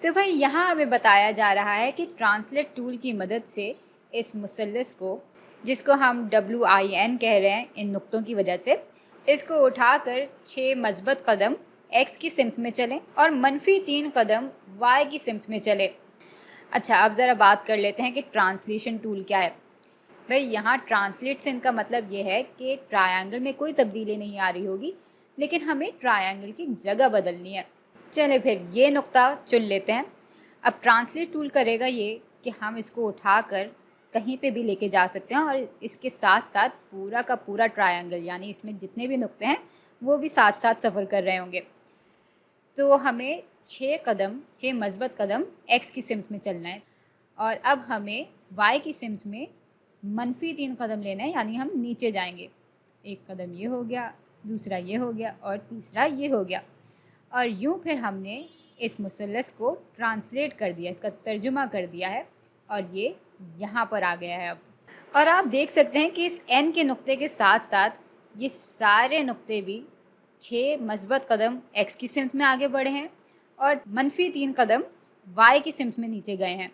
तो भाई यहाँ हमें बताया जा रहा है कि ट्रांसलेट टूल की मदद से इस मुसल्लस को, जिसको हम WIN कह रहे हैं इन नुक्तों की वजह से, इसको उठाकर 6 मस्बत कदम x की सिमत में चलें और मनफी 3 कदम y की सिमत में चले। अच्छा, अब ज़रा बात कर लेते हैं कि ट्रांसलेशन टूल क्या है। भाई यहाँ ट्रांसलेट से इनका मतलब ये है कि ट्रायंगल में कोई तब्दीली नहीं आ रही होगी, लेकिन हमें ट्रायंगल की जगह बदलनी है। चले फिर ये नुक्ता चुन लेते हैं। अब ट्रांसलेट टूल करेगा ये कि हम इसको उठाकर कहीं पे भी लेके जा सकते हैं और इसके साथ साथ पूरा का पूरा ट्रायंगल, यानी इसमें जितने भी नुक्ते हैं वो भी साथ साथ सफ़र कर रहे होंगे। तो हमें 6 मस्बत कदम x की सिमत में चलना है और अब हमें y की सिमत में मनफी 3 कदम लेना है, यानी हम नीचे जाएंगे। एक कदम ये हो गया, दूसरा ये हो गया और तीसरा ये हो गया। और यूँ फिर हमने इस मुसल्लस को ट्रांसलेट कर दिया, इसका तर्जुमा कर दिया है और ये यहाँ पर आ गया है अब। और आप देख सकते हैं कि इस n के नुक्ते के साथ साथ ये सारे नुक्ते भी 6 मस्बत कदम x की सिमत में आगे बढ़े हैं और मनफी 3 कदम y की सिमत में नीचे गए हैं।